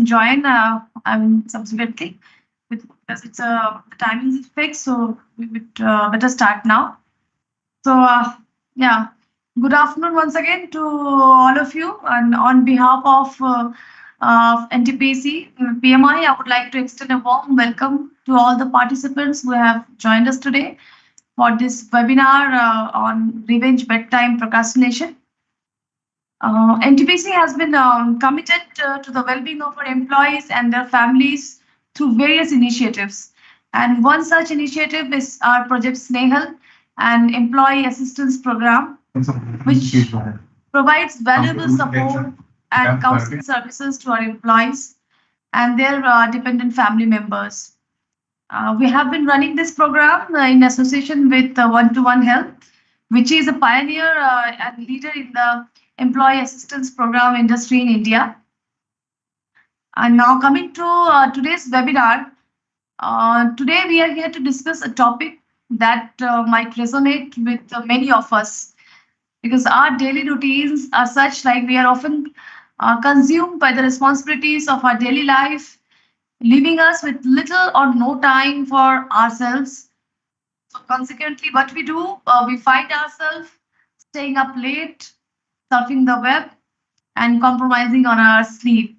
join. Subsequently, because the timing is fixed, so we would better start now. So, yeah, good afternoon once again to all of you. And on behalf of NTPC PMI, I would like to extend a warm welcome to all the participants who have joined us today for this webinar on revenge bedtime procrastination. NTPC has been committed to the well-being of our employees and their families through various initiatives. And one such initiative is our Project Snehal, an employee assistance program, which provides valuable support and counseling services to our employees and their dependent family members. We have been running this program in association with One-to-One Help, which is a pioneer and leader in the employee assistance program industry in India. And now coming to today's webinar, today we are here to discuss a topic that might resonate with many of us, because our daily routines are such, like we are often consumed by the responsibilities of our daily life, leaving us with little or no time for ourselves. So consequently, what we do, we find ourselves staying up late, surfing the web, and compromising on our sleep.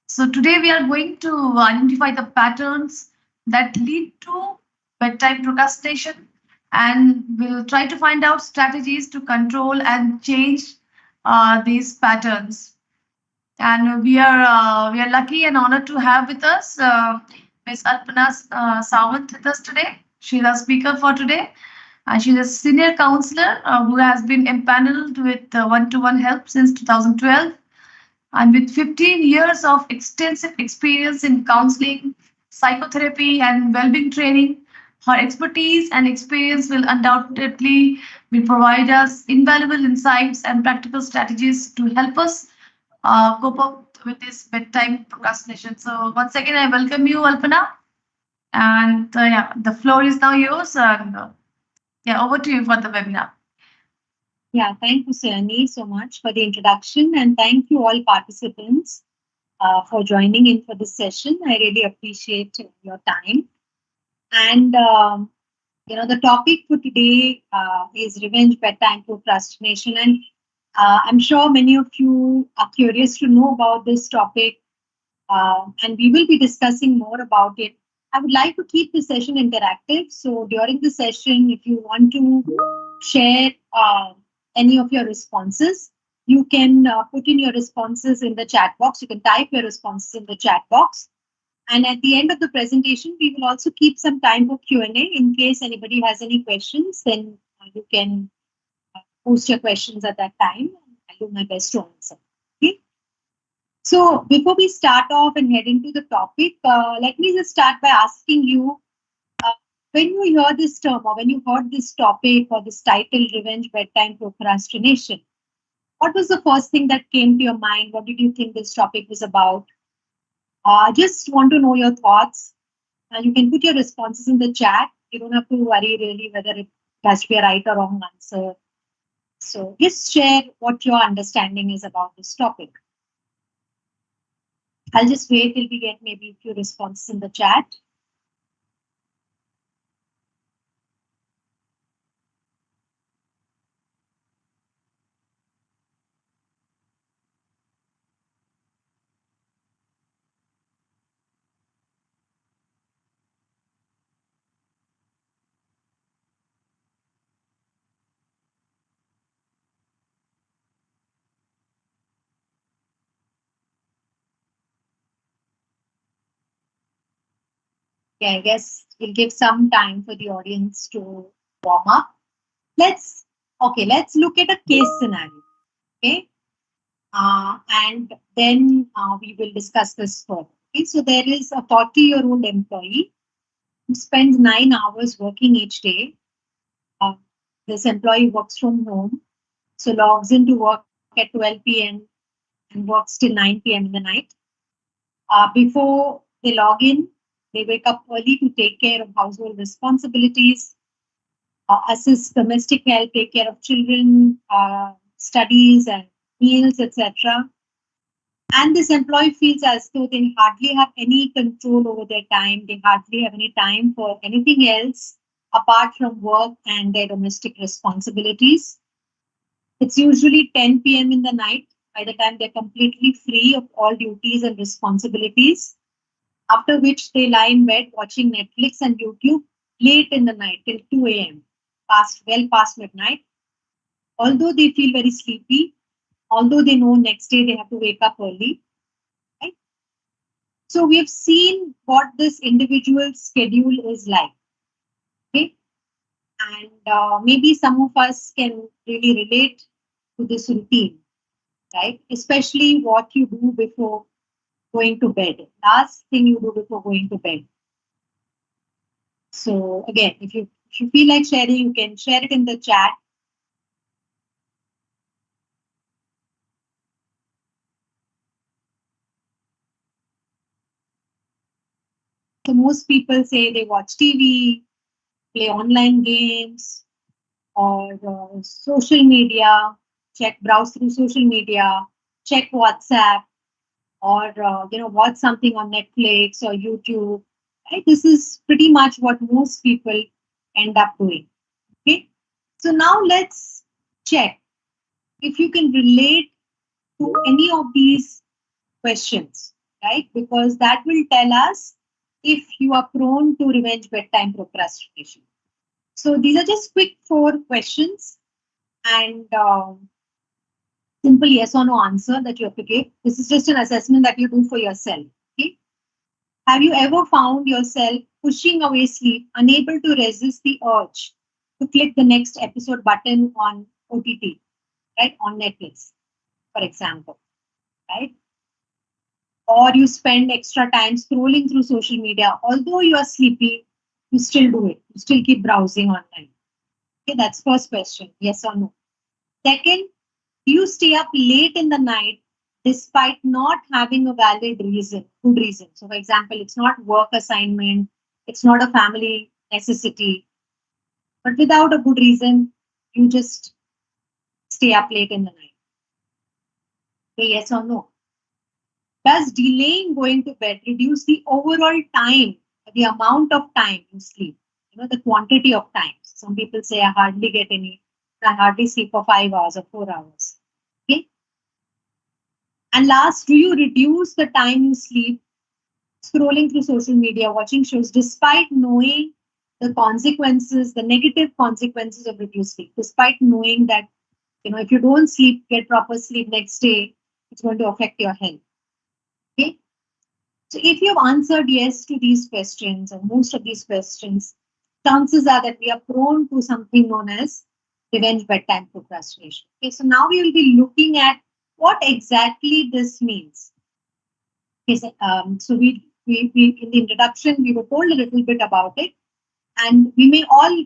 So today we are going to identify the patterns that lead to bedtime procrastination, and we'll try to find out strategies to control and change these patterns. And we are lucky and honored to have with us Ms. Alpana Sawant with us today. She's our speaker for today. And she's a senior counselor who has been empaneled with One-to-One Help since 2012. And with 15 years of extensive experience in counseling, psychotherapy, and well-being training, her expertise and experience will undoubtedly provide us invaluable insights and practical strategies to help us cope up with this bedtime procrastination. So once again, I welcome you, Alpana. And yeah, the floor is now yours. And yeah, over to you for the webinar. Yeah, thank you, Sunny, so much for the introduction, and thank you all participants for joining in for this session. I really appreciate your time. And the topic for today is revenge bedtime procrastination, and I'm sure many of you are curious to know about this topic, and we will be discussing more about it. I would like to keep the session interactive, so during the session, if you want to share any of your responses, you can put in your responses in the chat box. You can type your responses in the chat box. And at the end of the presentation, we will also keep some time for Q&A. In case anybody has any questions, then you can post your questions at that time. I'll do my best to answer. Okay. So before we start off and head into the topic, let me just start by asking you, when you hear this term or when you heard this topic or this title, revenge bedtime procrastination, what was the first thing that came to your mind? What did you think this topic was about? Just want to know your thoughts. You can put your responses in the chat. You don't have to worry really whether it has to be a right or wrong answer. So just share what your understanding is about this topic. I'll just wait till we get maybe a few responses in the chat. Okay, I guess we'll give some time for the audience to warm up. Let's look at a case scenario. Okay. And then we will discuss this further. Okay, so there is a 40-year-old employee who spends 9 hours working each day. This employee works from home, so logs into work at 12 p.m. and works till 9 p.m. in the night. Before they log in, they wake up early to take care of household responsibilities, assist domestic help, take care of children, studies and meals, etc. And this employee feels as though they hardly have any control over their time. They hardly have any time for anything else apart from work and their domestic responsibilities. It's usually 10 p.m. in the night by the time they're completely free of all duties and responsibilities, after which they lie in bed watching Netflix and YouTube late in the night till 2 a.m., well past midnight. Although they feel very sleepy, although they know next day they have to wake up early, right? So we have seen what this individual schedule is like, okay? And maybe some of us can really relate to this routine, right? Especially what you do before going to bed. Last thing you do before going to bed. So again, if you feel like sharing, you can share it in the chat. So most people say they watch TV, play online games, or social media, browse through social media, check WhatsApp, or watch something on Netflix or YouTube. Right? This is pretty much what most people end up doing. Okay, so now let's check if you can relate to any of these questions, right? Because that will tell us if you are prone to revenge bedtime procrastination. So these are just quick 4 questions and simple yes or no answer that you have to give. This is just an assessment that you do for yourself. Okay. Have you ever found yourself pushing away sleep, unable to resist the urge to click the next episode button on OTT, right? On Netflix, for example, right? Or you spend extra time scrolling through social media. Although you are sleepy, you still do it. You still keep browsing online. Okay, that's first question. Yes or no? Second, do you stay up late in the night despite not having a valid reason, good reason? So, for example, it's not work assignment, it's not a family necessity, but without a good reason, you just stay up late in the night. Okay, yes or no? Does delaying going to bed reduce the overall time, the amount of time you sleep? The quantity of time. Some people say I hardly sleep for 5 hours or 4 hours. Okay. And last, do you reduce the time you sleep scrolling through social media, watching shows, despite knowing the consequences, the negative consequences of reduced sleep, despite knowing that, if you don't sleep, get proper sleep next day, it's going to affect your health. Okay. So if you've answered yes to these questions or most of these questions, chances are that we are prone to something known as revenge bedtime procrastination. Okay, so now we will be looking at what exactly this means. Okay, so we in the introduction we were told a little bit about it, and we may all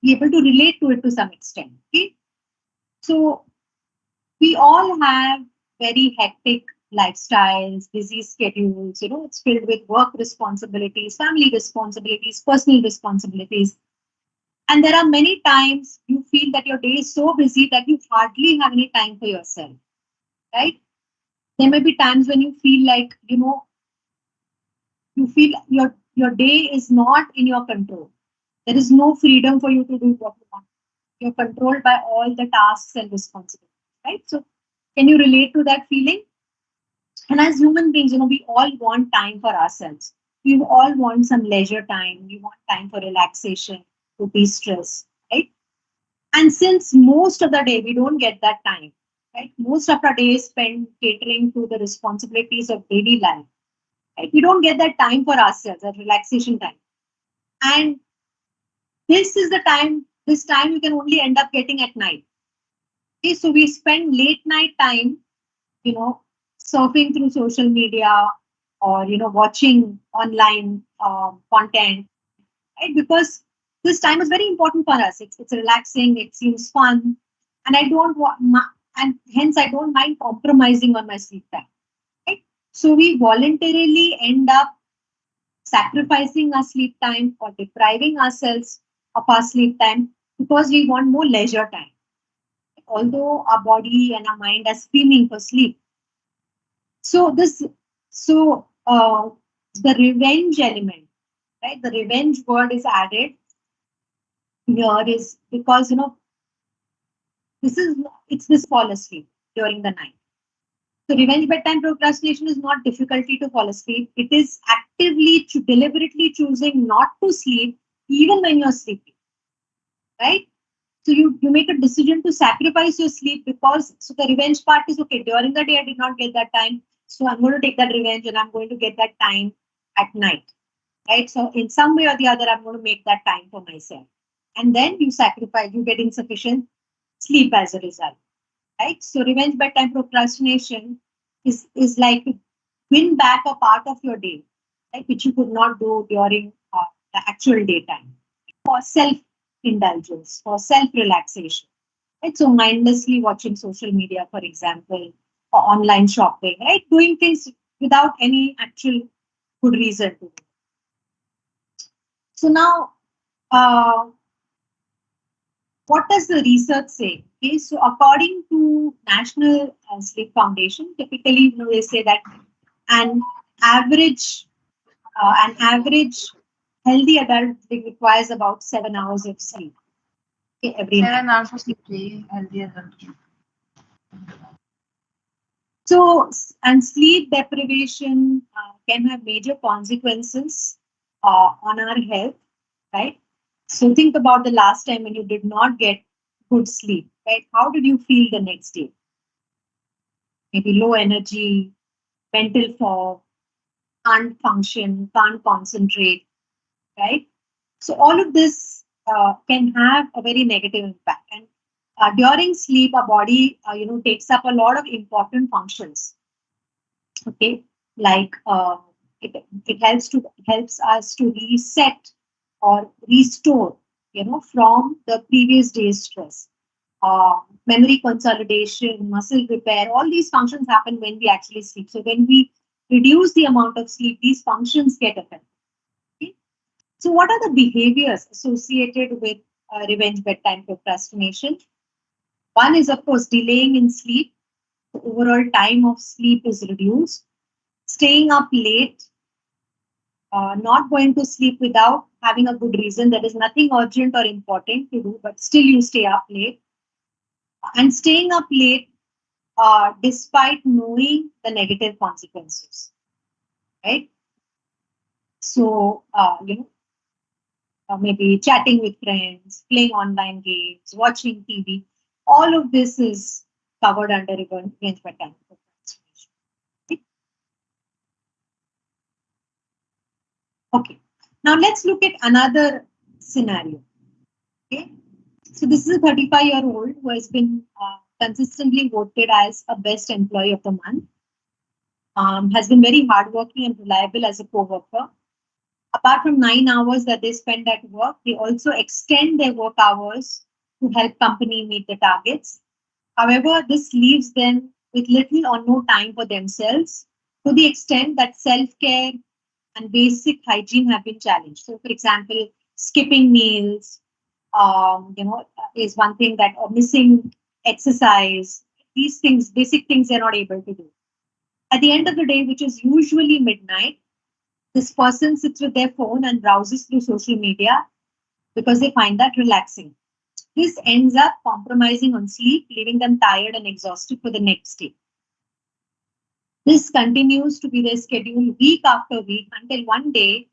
be able to relate to it to some extent. Okay, so we all have very hectic lifestyles, busy schedules. It's filled with work responsibilities, family responsibilities, personal responsibilities. And there are many times you feel that your day is so busy that you hardly have any time for yourself, right? There may be times when you feel like, you feel your day is not in your control. There is no freedom for you to do what you want. You're controlled by all the tasks and responsibilities, right? So can you relate to that feeling? And as human beings, we all want time for ourselves. We all want some leisure time. We want time for relaxation, to de-stress, right? And since most of the day we don't get that time, right? Most of our day is spent catering to the responsibilities of daily life, right? We don't get that time for ourselves, that relaxation time. And this time you can only end up getting at night. Okay, so we spend late night time, you know, surfing through social media or watching online content, right? Because this time is very important for us. It's relaxing. It seems fun, and I don't want, and hence I don't mind compromising on my sleep time, right? So we voluntarily end up sacrificing our sleep time or depriving ourselves of our sleep time because we want more leisure time. Although our body and our mind are screaming for sleep, So the revenge element, right? The revenge word is added here is because this is it's this fall asleep during the night. So revenge bedtime procrastination is not difficulty to fall asleep. It is actively deliberately choosing not to sleep even when you're sleeping, right? So you make a decision to sacrifice your sleep because so the revenge part is okay. During the day I did not get that time, so I'm going to take that revenge and I'm going to get that time at night, right? So in some way or the other, I'm going to make that time for myself, and then you sacrifice, you get insufficient sleep as a result, right? So revenge bedtime procrastination is like to win back a part of your day, right, which you could not do during the actual daytime for self indulgence, for self relaxation. Right? So mindlessly watching social media, for example, or online shopping, right? Doing things without any actual good reason to do. So now, what does the research say? Okay, so according to National Sleep Foundation, typically they say that an average healthy adult requires about 7 hours of sleep, okay, every night. 7 hours of sleep चाहिए healthy adult. So, and sleep deprivation can have major consequences on our health, right? So, think about the last time when you did not get good sleep, right? How did you feel the next day? Maybe low energy, mental fog, can't function, can't concentrate, right? So, all of this can have a very negative impact. And during sleep, our body, takes up a lot of important functions. Okay, like it helps us to reset or restore, from the previous day's stress. Memory consolidation, muscle repair, all these functions happen when we actually sleep. So when we reduce the amount of sleep, these functions get affected. Okay? So what are the behaviors associated with revenge bedtime procrastination? One is, of course, delaying in sleep. The overall time of sleep is reduced. Staying up late, not going to sleep without having a good reason. There is nothing urgent or important to do, but still you stay up late. And staying up late despite knowing the negative consequences, right? So, maybe chatting with friends, playing online games, watching TV, all of this is covered under revenge bedtime procrastination. Okay, now let's look at another scenario. Okay, so this is a 35-year-old who has been consistently voted as a best employee of the month. Has been very hardworking and reliable as a co-worker. Apart from 9 hours that they spend at work, they also extend their work hours to help company meet the targets. However, this leaves them with little or no time for themselves, to the extent that self-care and basic hygiene have been challenged. So, for example, skipping meals, is one thing that, or missing exercise. These things, basic things, they're not able to do. At the end of the day, which is usually midnight, this person sits with their phone and browses through social media because they find that relaxing. This ends up compromising on sleep, leaving them tired and exhausted for the next day. This continues to be their schedule week after week until one day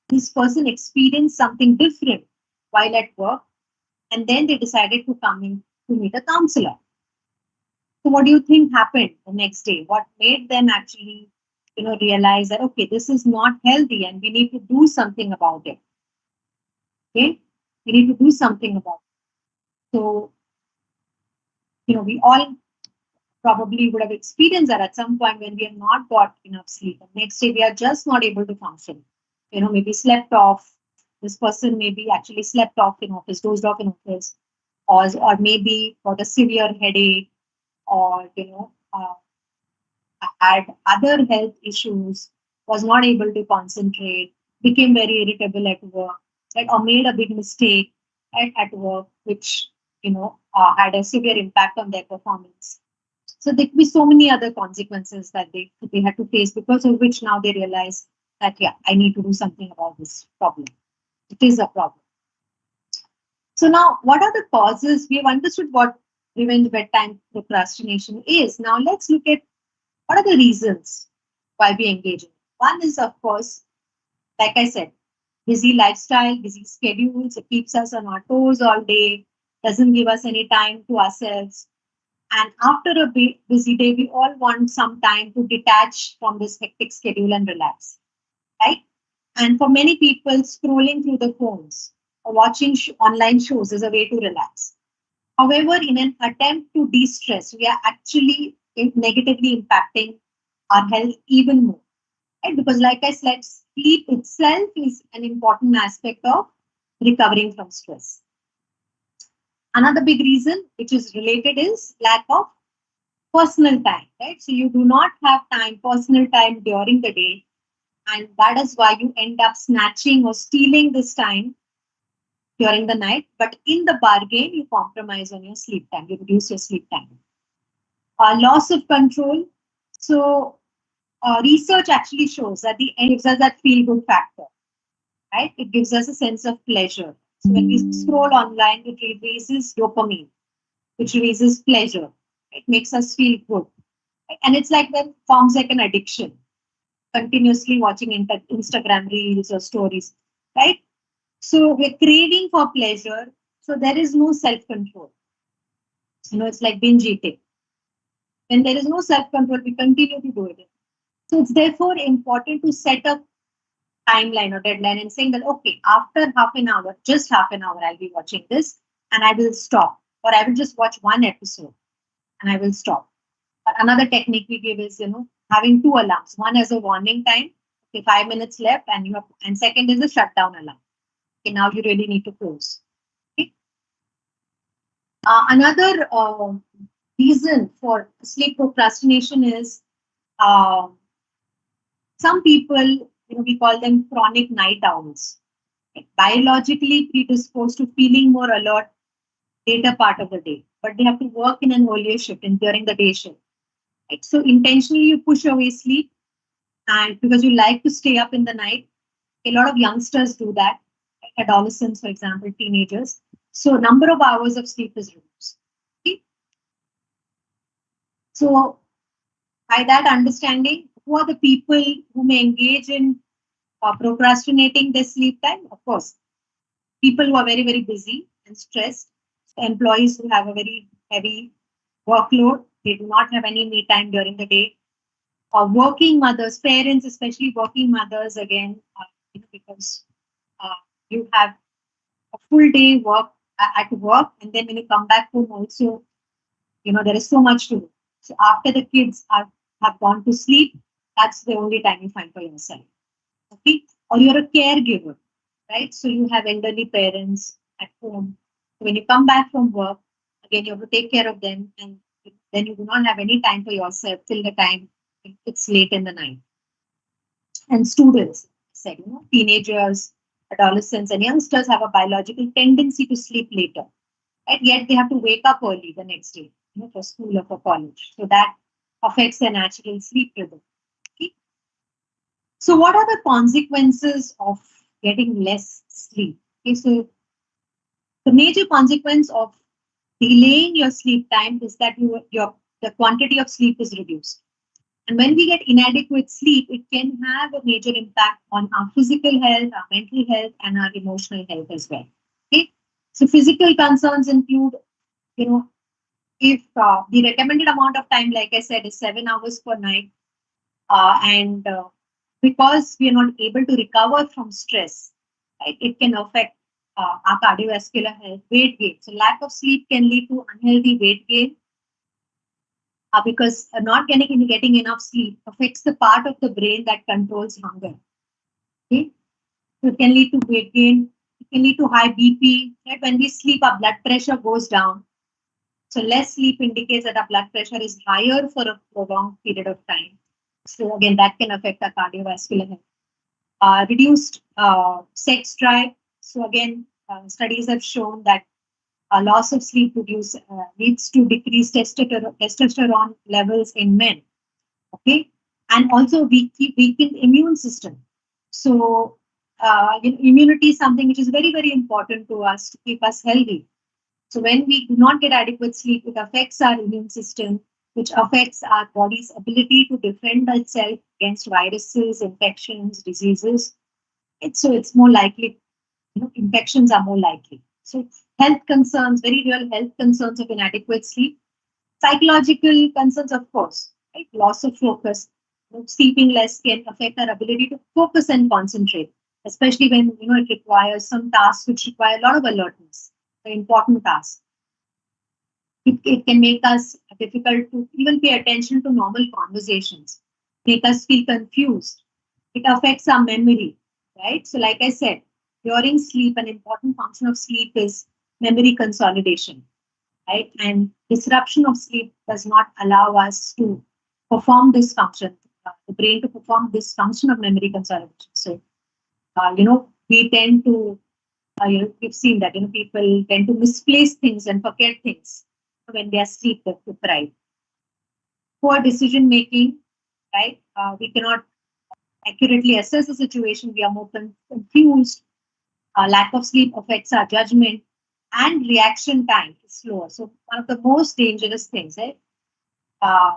this person experienced something different while at work, and then they decided to come in to meet a counselor. So what do you think happened the next day? What made them actually, realize that, okay, this is not healthy and we need to do something about it. Okay, we need to do something about it. So, we all probably would have experienced that at some point when we have not got enough sleep. And next day we are just not able to function. Maybe slept off. This person maybe actually slept off in office, dozed off in office, or maybe got a severe headache, or had other health issues, was not able to concentrate, became very irritable at work, right, or made a big mistake at work, which had a severe impact on their performance. So there could be so many other consequences that they had to face, because of which now they realize that, yeah, I need to do something about this problem. It is a problem. So now, what are the causes? We have understood what revenge bedtime procrastination is. Now let's look at what are the reasons why we engage in it. One is, of course, like I said, busy lifestyle, busy schedules. It keeps us on our toes all day, doesn't give us any time to ourselves. And after a busy day, we all want some time to detach from this hectic schedule and relax, right? And for many people, scrolling through the phones or watching online shows is a way to relax. However, in an attempt to de stress, we are actually negatively impacting our health even more. Right? Because, like I said, sleep itself is an important aspect of recovering from stress. Another big reason, which is related, is lack of personal time, right? So you do not have time, personal time during the day, and that is why you end up snatching or stealing this time during the night. But in the bargain, you compromise on your sleep time, you reduce your sleep time. Loss of control. So research actually shows that the end gives us that feel good factor, right? It gives us a sense of pleasure. So when we scroll online, it releases dopamine, which releases pleasure. It makes us feel good. Right? And it's like that forms like an addiction, continuously watching Instagram reels or stories, right? So we're craving for pleasure. So there is no self-control. It's like binge eating. When there is no self-control, we continue to do it. So it's therefore important to set a timeline or deadline and saying that, okay, after half an hour, just half an hour, I'll be watching this and I will stop. Or I will just watch one episode and I will stop. But another technique we give is, having two alarms. One as a warning time, okay, 5 minutes left, and second is a shutdown alarm. Okay, now you really need to close. Okay. Another reason for sleep procrastination is some people, we call them chronic night owls. Okay. Biologically predisposed to feeling more alert later part of the day, but they have to work in an earlier shift and during the day shift. Right? So intentionally you push away sleep, and because you like to stay up in the night, a lot of youngsters do that, adolescents, for example, teenagers. So number of hours of sleep is reduced. Okay? So by that understanding, who are the people who may engage in procrastinating their sleep time? Of course, people who are very, very busy and stressed, employees who have a very heavy workload, they do not have any me time during the day. Working mothers, parents, especially working mothers, again, because you have a full day work at work, and then when you come back home, also, there is so much to do. So after the kids have gone to sleep, that's the only time you find for yourself. Okay, or you're a caregiver, right? So you have elderly parents at home. When you come back from work, again, you have to take care of them, and then you do not have any time for yourself till the time it's late in the night. And students, said, teenagers, adolescents, and youngsters have a biological tendency to sleep later, and yet they have to wake up early the next day, for school or for college. So that affects their natural sleep rhythm. Okay? So, what are the consequences of getting less sleep? Okay, so the major consequence of delaying your sleep time is that the quantity of sleep is reduced. And when we get inadequate sleep, it can have a major impact on our physical health, our mental health, and our emotional health as well. Okay? So physical concerns include, if the recommended amount of time, like I said, is 7 hours per night, and because we are not able to recover from stress, right, it can affect our cardiovascular health, weight gain. So lack of sleep can lead to unhealthy weight gain, because not getting enough sleep affects the part of the brain that controls hunger. Okay? So it can lead to weight gain. It can lead to high BP. Right? When we sleep, our blood pressure goes down. So less sleep indicates that our blood pressure is higher for a prolonged period of time. So again, that can affect our cardiovascular health. Reduced sex drive. So again, studies have shown that Loss of sleep leads to decreased testosterone levels in men. Okay, and also weakened immune system. So immunity is something which is very, very important to us to keep us healthy. So when we do not get adequate sleep, it affects our immune system, which affects our body's ability to defend itself against viruses, infections, diseases. It's more likely, infections are more likely. So health concerns, very real health concerns of inadequate sleep. Psychological concerns, of course, right? Loss of focus. Sleeping less can affect our ability to focus and concentrate, especially when it requires some tasks which require a lot of alertness, the important tasks. It can make us difficult to even pay attention to normal conversations, make us feel confused. It affects our memory, right? So, like I said, during sleep, an important function of sleep is memory consolidation, right? And disruption of sleep does not allow us to perform this function, the brain to perform this function of memory consolidation. So, we tend to, we've seen that, people tend to misplace things and forget things when they are sleep deprived. Poor decision making, right? We cannot accurately assess the situation. We are more confused. Lack of sleep affects our judgment, and reaction time is slower. So one of the most dangerous things, right? Uh,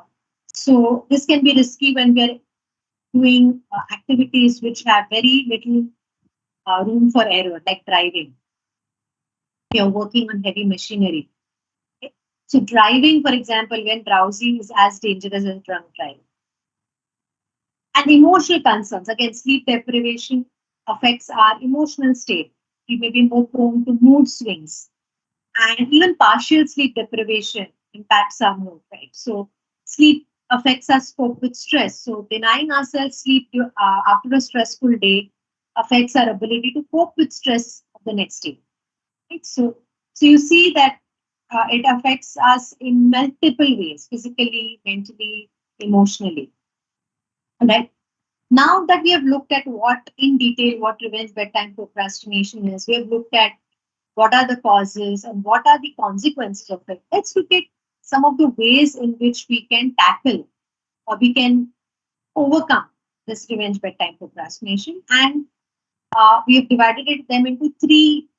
so this can be risky when we are doing activities which have very little room for error, like driving. We are working on heavy machinery. Okay? So driving, for example, when drowsy is as dangerous as drunk driving. And emotional concerns, again, sleep deprivation affects our emotional state. We may be more prone to mood swings, and even partial sleep deprivation impacts our mood, right? So sleep affects us cope with stress. So denying ourselves sleep after a stressful day affects our ability to cope with stress of the next day. Right? So you see that it affects us in multiple ways: physically, mentally, emotionally. Right? Now that we have looked at what in detail what revenge bedtime procrastination is, we have looked at what are the causes and what are the consequences of it. Let's look at some of the ways in which we can tackle or we can overcome this revenge bedtime procrastination. And we have divided them into three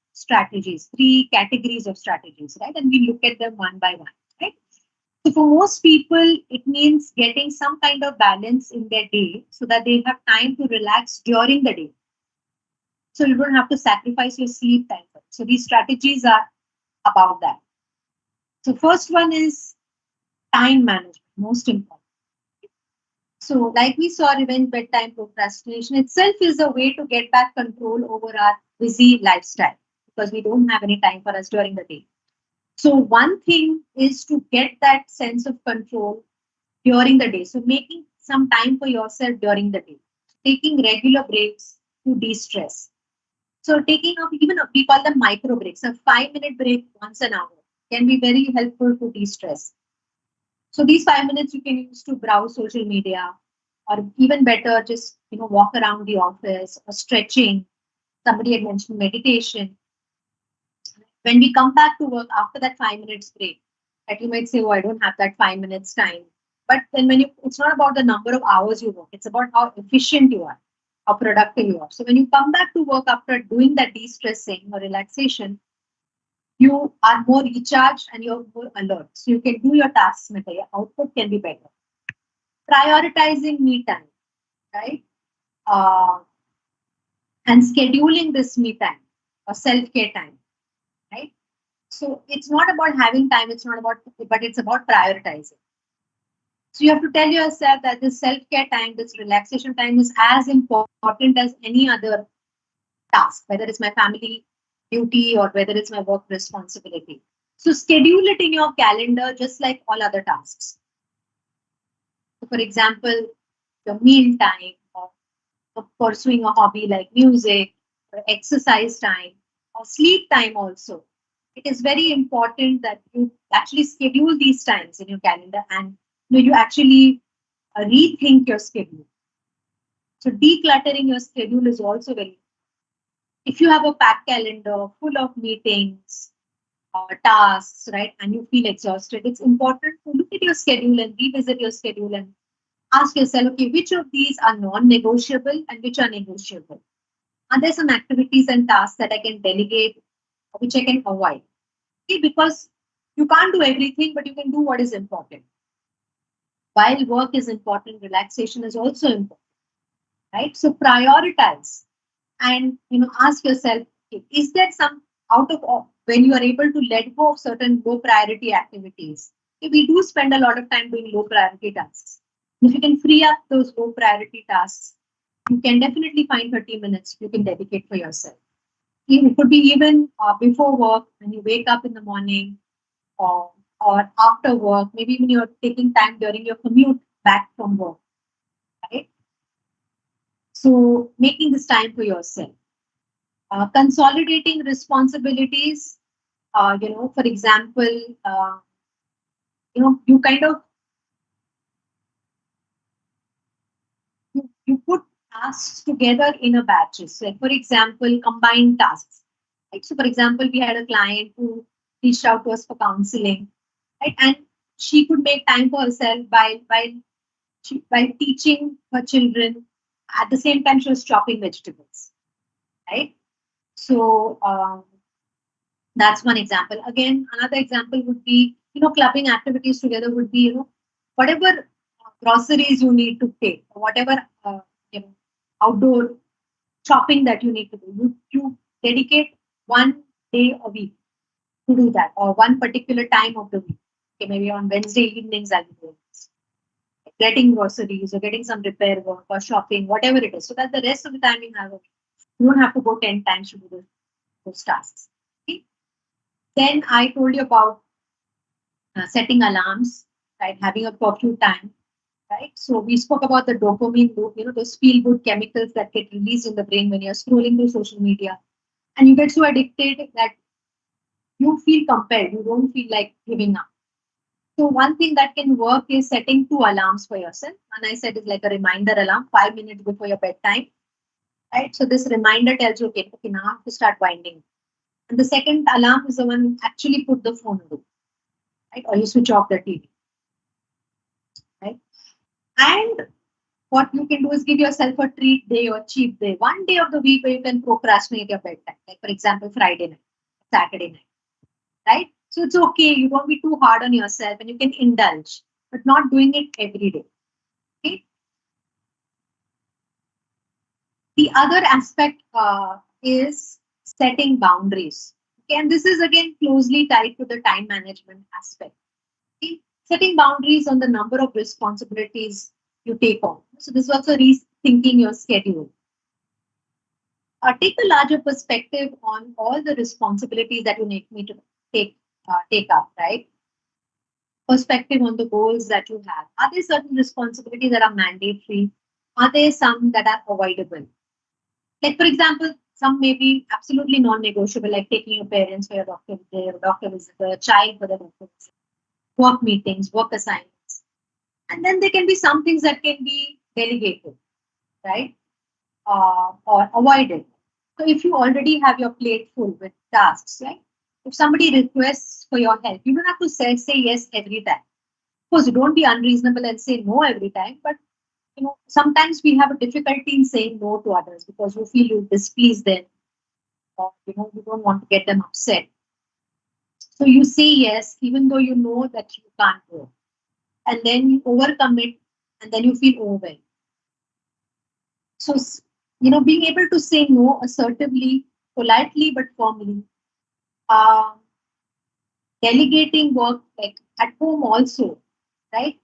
categories of strategies, right? And we look at them one by one, right? So for most people, it means getting some kind of balance in their day so that they have time to relax during the day. So you don't have to sacrifice your sleep time. So these strategies are about that. So first one is time management, most important. So like we saw, revenge bedtime procrastination itself is a way to get back control over our busy lifestyle because we don't have any time for us during the day. So one thing is to get that sense of control during the day. So making some time for yourself during the day, taking regular breaks to de-stress. So taking up even we call them micro breaks, a 5-minute break once an hour can be very helpful to de-stress. So these 5 minutes you can use to browse social media, or even better, just walk around the office or stretching. Somebody had mentioned meditation. When we come back to work after that 5 minutes break, that you might say, "Oh, I don't have that 5 minutes time." But then it's not about the number of hours you work; it's about how efficient you are, how productive you are. So when you come back to work after doing that de-stressing or relaxation, you are more recharged and you're more alert. So you can do your tasks better, your output can be better. Prioritizing me time, right? Uh, and scheduling this me time or self-care time, right? So it's not about having time, but it's about prioritizing. So you have to tell yourself that this self-care time, this relaxation time is as important as any other task, whether it's my family duty or whether it's my work responsibility. So schedule it in your calendar just like all other tasks. So for example, your meal time or pursuing a hobby like music or exercise time or sleep time also. It is very important that you actually schedule these times in your calendar and you actually rethink your schedule. So decluttering your schedule is also very. If you have a packed calendar full of meetings, tasks, right, and you feel exhausted, it's important to look at your schedule and revisit your schedule and ask yourself, okay, which of these are non-negotiable and which are negotiable? Are there some activities and tasks that I can delegate, or which I can avoid? Okay, because you can't do everything, but you can do what is important. While work is important, relaxation is also important, right? So prioritize and ask yourself, okay, is there some out of when you are able to let go of certain low priority activities? Okay, we do spend a lot of time doing low priority tasks. If you can free up those low priority tasks, you can definitely find 30 minutes you can dedicate for yourself. It could be even before work when you wake up in the morning, or after work, maybe when you're taking time during your commute back from work, right? So making this time for yourself. Consolidating responsibilities, for example, you kind of you put tasks together in a batches. Like for example, combined tasks. Right? So for example, we had a client who reached out to us for counseling, right? And she could make time for herself by teaching her children. At the same time, she was chopping vegetables, right? So that's one example. Again, another example would be, clubbing activities together would be, whatever groceries you need to take, or whatever, you know, outdoor shopping that you need to do. You dedicate one day a week to do that, or one particular time of the week. Okay, maybe on Wednesday evenings, I'll be doing this. Getting groceries or getting some repair work or shopping, whatever it is, so that the rest of the time you don't have to go 10 times to do those tasks. Okay? Then I told you about setting alarms, right? Having a curfew time, right? So we spoke about the dopamine loop, those feel good chemicals that get released in the brain when you're scrolling through social media. And you get so addicted that you feel compelled, you don't feel like giving up. So one thing that can work is setting 2 alarms for yourself. And I said is like a reminder alarm, 5 minutes before your bedtime, right? So this reminder tells you, okay, now I have to start winding. And the second alarm is the one you actually put the phone away, right? Or you switch off the TV, right? And what you can do is give yourself a treat day or cheap day. One day of the week where you can procrastinate your bedtime, like for example, Friday night, Saturday night, right? So it's okay. You don't be too hard on yourself and you can indulge, but not doing it every day. Okay. The other aspect is setting boundaries. Okay, and this is again closely tied to the time management aspect. Okay? Setting boundaries on the number of responsibilities you take on. So this is also rethinking your schedule. Take a larger perspective on all the responsibilities that you need me to take up, right? Perspective on the goals that you have. Are there certain responsibilities that are mandatory? Are there some that are avoidable? Like, for example, some may be absolutely non-negotiable, like taking your parents for your doctor visit, a child for the doctor visit, work meetings, work assignments. And then there can be some things that can be delegated, right? Or avoided. So if you already have your plate full with tasks, right? If somebody requests for your help, you don't have to say yes every time. Of course, you don't be unreasonable and say no every time, but sometimes we have a difficulty in saying no to others because you feel you displease them, or you don't want to get them upset. So you say yes, even though you know that you can't do it. And then you overcome it, and then you feel overwhelmed. So, being able to say no assertively, politely, but firmly, um, delegating work like at home also, right?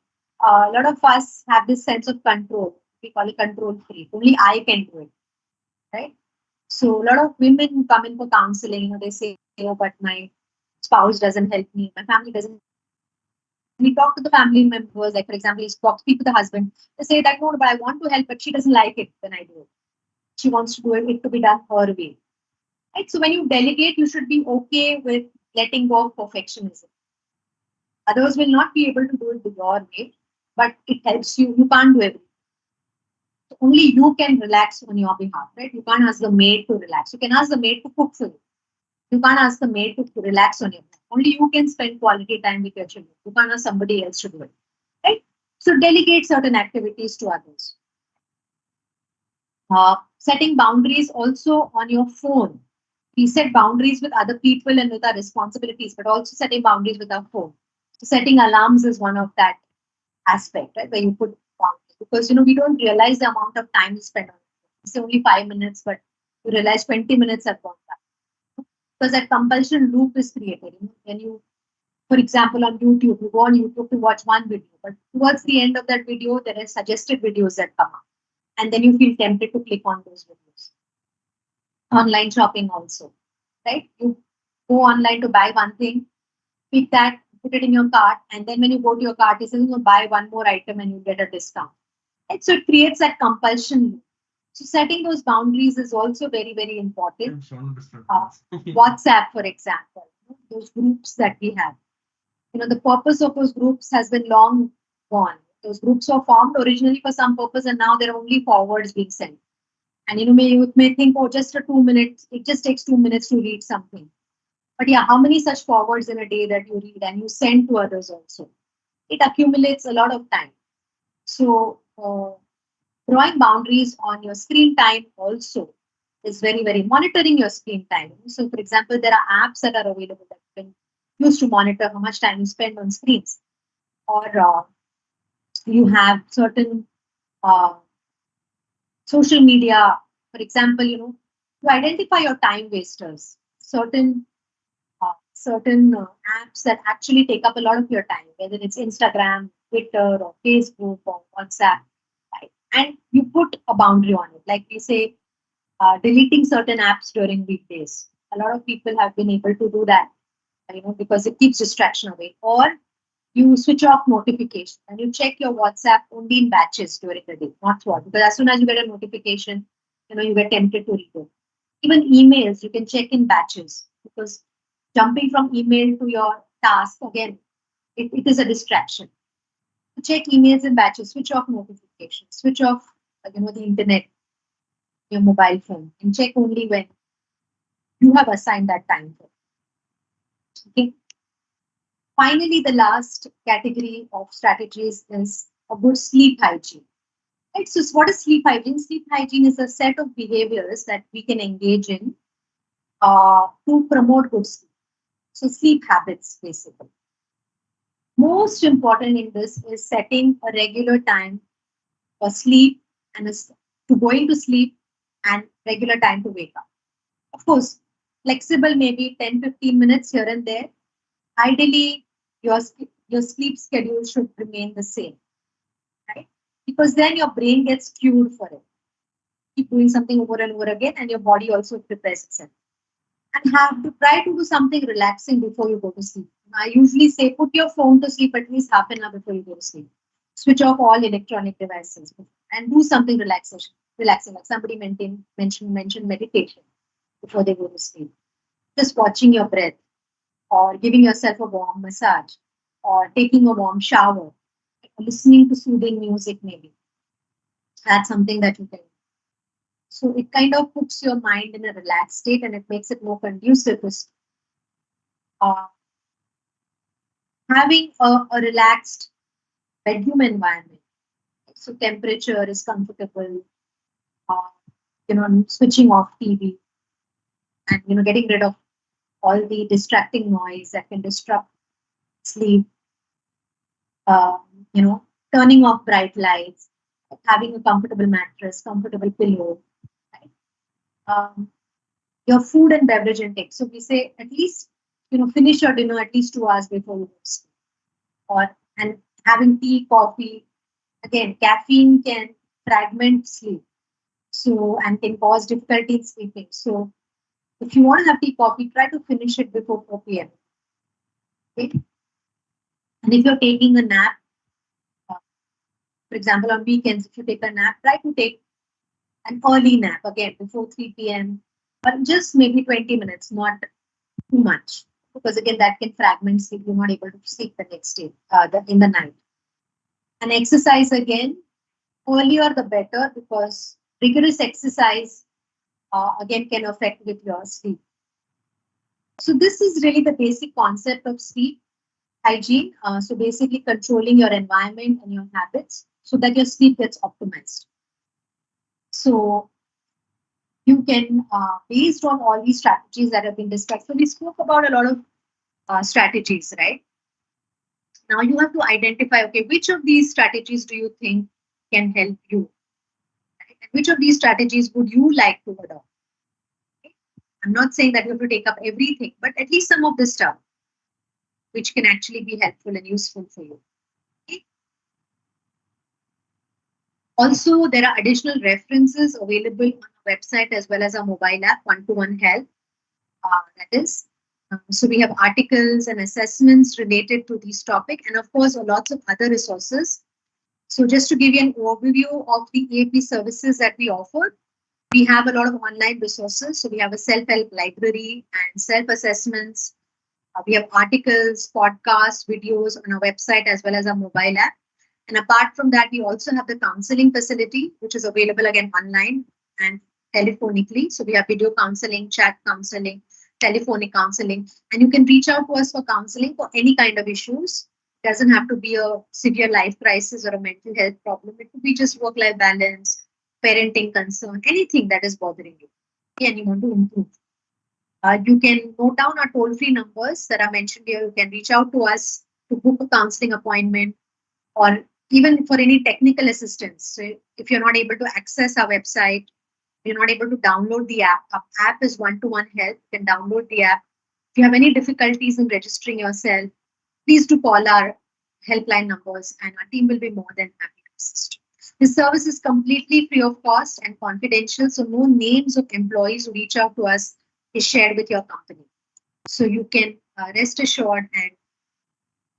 A lot of us have this sense of control. We call it control freak. Only I can do it, right? So a lot of women who come in for counseling, they say, but my spouse doesn't help me, my family doesn't. We talk to the family members, like for example, speak to the husband. They say that no, but I want to help, but she doesn't like it when I do it. She wants to do it to be done her way. Right? So when you delegate, you should be okay with letting go of perfectionism. Others will not be able to do it your way, but it helps you. You can't do everything. So only you can relax on your behalf, right? You can't ask the maid to relax. You can ask the maid to cook for you. You can't ask the maid to relax on your home. Only you can spend quality time with your children. You can't ask somebody else to do it. Right? So delegate certain activities to others. Setting boundaries also on your phone. We set boundaries with other people and with our responsibilities, but also setting boundaries with our phone. So setting alarms is one of that aspect, right? Where you put boundaries. Because we don't realize the amount of time you spend on it. It's only 5 minutes, but you realize 20 minutes have gone by. Because that compulsion loop is created. When you, for example, on YouTube, you go on YouTube to watch one video, but towards the end of that video, there are suggested videos that come up. And then you feel tempted to click on those videos. Online shopping also, right? You go online to buy one thing, pick that, put it in your cart, and then when you go to your cart, you say, buy one more item and you get a discount. Right? So it creates that compulsion. So setting those boundaries is also very, very important. WhatsApp, for example, those groups that we have. The purpose of those groups has been long gone. Those groups were formed originally for some purpose, and now there are only forwards being sent. And you may think, oh, just a 2 minutes, it just takes 2 minutes to read something. But yeah, how many such forwards in a day that you read and you send to others also? It accumulates a lot of time. So drawing boundaries on your screen time also is very, very monitoring your screen time. So for example, there are apps that are available that you can use to monitor how much time you spend on screens. Or you have certain social media, for example, to identify your time wasters, certain apps that actually take up a lot of your time, whether it's Instagram, Twitter, or Facebook, or WhatsApp, right? And you put a boundary on it. Like we say, deleting certain apps during weekdays. A lot of people have been able to do that, because it keeps distraction away. Or you switch off notifications and you check your WhatsApp only in batches during the day, not throughout. Because as soon as you get a notification, you get tempted to read it. Even emails, you can check in batches, because jumping from email to your task, again, it is a distraction. Check emails in batches, switch off notifications, switch off, the internet, your mobile phone, and check only when you have assigned that time for it. Okay. Finally, the last category of strategies is a good sleep hygiene. Right? So, what is sleep hygiene? Sleep hygiene is a set of behaviors that we can engage in to promote good sleep. So, sleep habits, basically. Most important in this is setting a regular time for sleep and to going to sleep and regular time to wake up. Of course, flexible, maybe 10-15 minutes here and there. Ideally, your sleep schedule should remain the same, right? Because then your brain gets cued for it. Keep doing something over and over again, and your body also prepares itself. And have to try to do something relaxing before you go to sleep. I usually say put your phone to sleep at least half an hour before you go to sleep. Switch off all electronic devices and do something relaxing. Like somebody mentioned meditation before they go to sleep. Just watching your breath, or giving yourself a warm massage, or taking a warm shower, listening to soothing music maybe. That's something that you can do. So it kind of puts your mind in a relaxed state and it makes it more conducive to having a relaxed bedroom environment. So temperature is comfortable, switching off TV and, getting rid of all the distracting noise that can disrupt sleep, turning off bright lights, having a comfortable mattress, comfortable pillow, right? Your food and beverage intake. So we say at least, finish your dinner at least 2 hours before you go to sleep. And having tea, coffee. Again, caffeine can fragment sleep. So, and can cause difficulty in sleeping. So if you want to have tea, coffee, try to finish it before 4 p.m. Okay? And if you're taking a nap, for example, on weekends, if you take a nap, try to take an early nap, again, before 3 p.m. But just maybe 20 minutes, not too much. Because again, that can fragment sleep. You're not able to sleep the next day, in the night. And exercise, again, earlier the better, because rigorous exercise, again, can affect with your sleep. So this is really the basic concept of sleep hygiene. So basically controlling your environment and your habits so that your sleep gets optimized. So you can, based on all these strategies that have been discussed, so we spoke about a lot of strategies, right? Now you have to identify, okay, which of these strategies do you think can help you? Right? And which of these strategies would you like to adopt? Okay? I'm not saying that you have to take up everything, but at least some of the stuff which can actually be helpful and useful for you. Okay? Also, there are additional references available on our website as well as our mobile app, One-to-One Help. That is. So we have articles and assessments related to this topic, and of course, lots of other resources. So just to give you an overview of the EAP services that we offer, we have a lot of online resources. So we have a self-help library and self-assessments. We have articles, podcasts, videos on our website as well as our mobile app. And apart from that, we also have the counseling facility, which is available again online and telephonically. So we have video counseling, chat counseling, telephonic counseling, and you can reach out to us for counseling for any kind of issues. It doesn't have to be a severe life crisis or a mental health problem. It could be just work-life balance, parenting concern, anything that is bothering you, and you want to improve. You can note down our toll-free numbers that are mentioned here. You can reach out to us to book a counseling appointment or even for any technical assistance. So if you're not able to access our website, you're not able to download the app. Our app is One-to-One Help. You can download the app. If you have any difficulties in registering yourself, please do call our helpline numbers and our team will be more than happy to assist. This service is completely free of cost and confidential, so no names of employees who reach out to us is shared with your company. So you can rest assured and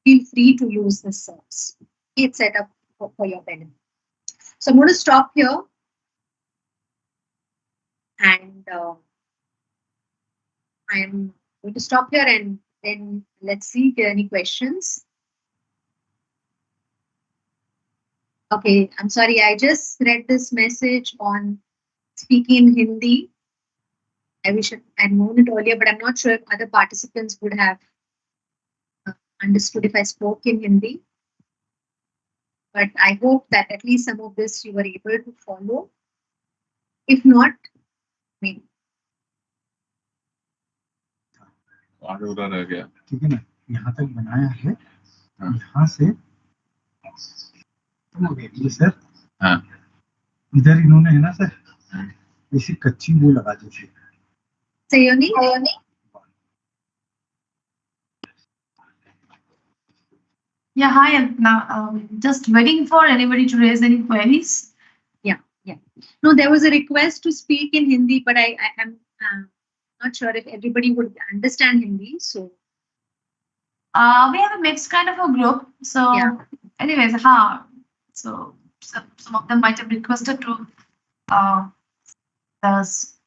feel free to use this service. It's set up for your benefit. So I'm going to stop here and I am going to stop here and then let's see if there are any questions. Okay, I'm sorry, I just read this message on speaking in Hindi. I wish I'd known it earlier, but I'm not sure if other participants would have understood if I spoke in Hindi. But I hope that at least some of this you were able to follow. If not, maybe. आगे उधर रह गया ठीक है ना, यहाँ तक बनाया है, यहाँ से ये सर, हाँ इधर इन्होंने है ना सर, ऐसी कच्ची वो लगा दी थी। Sayoni? Yeah, hi, Alpna. Just waiting for anybody to raise any queries. Yeah. No, there was a request to speak in Hindi, but I am not sure if everybody would understand Hindi. So We have a mixed kind of a group. So, Yeah. anyways, so some of them might have requested to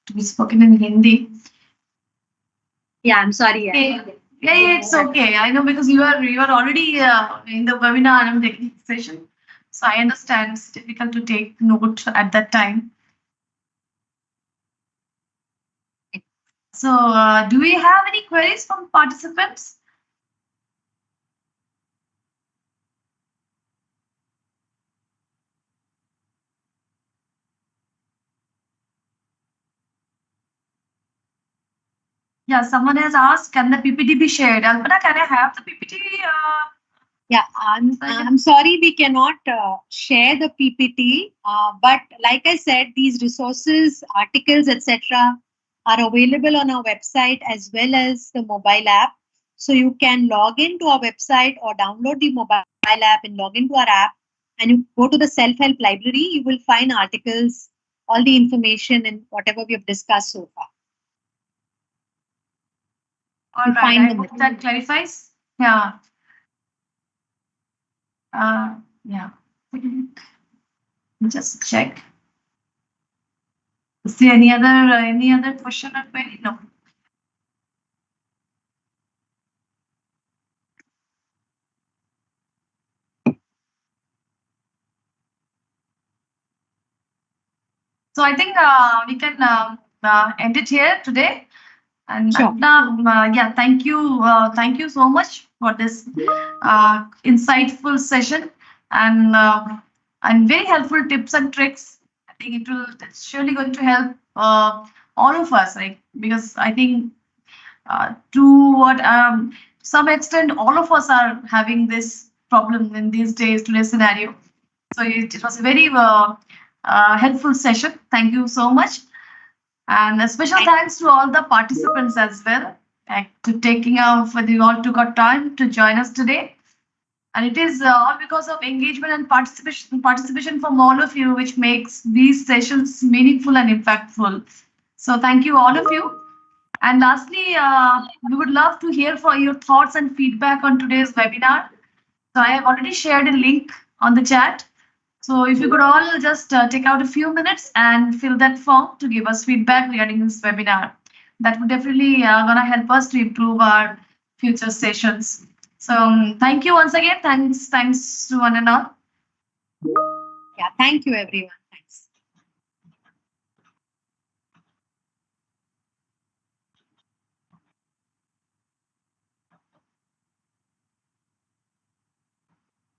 to be spoken in Hindi. yeah, I'm sorry. Okay. Yeah, it's okay. I know because you are already in the webinar and technique session, so I understand it's difficult to take note at that time. So, do we have any queries from participants? Yeah, someone has asked, can the PPT be shared? Alpana, can I have the PPT? Yeah, I'm sorry we cannot share the PPT, but like I said, these resources, articles, etc., are available on our website as well as the mobile app. So you can log into our website or download the mobile app and log into our app, and you go to the self-help library. You will find articles, all the information, and whatever we have discussed so far. All right, find I them. hope that clarifies. Yeah. Yeah. Just check. Is there any other question or query? No. So I think we can end it here today. And Sure. yeah, thank you so much for this insightful session and very helpful tips and tricks. I think it's surely going to help all of us, like because I think to what some extent all of us are having this problem in these days today's scenario. So it was a very helpful session. Thank you so much. And a special Thank thanks to all the participants as well, like to taking out for the all took out time to join us today. And it is all because of engagement and participation from all of you, which makes these sessions meaningful and impactful. So thank you all of you. And lastly, we would love to hear for your thoughts and feedback on today's webinar. So I have already shared a link on the chat. So if you could all just take out a few minutes and fill that form to give us feedback regarding this webinar, that would definitely gonna help us to improve our future sessions. So thank you once again. Thanks to one and all. Yeah, thank you, everyone.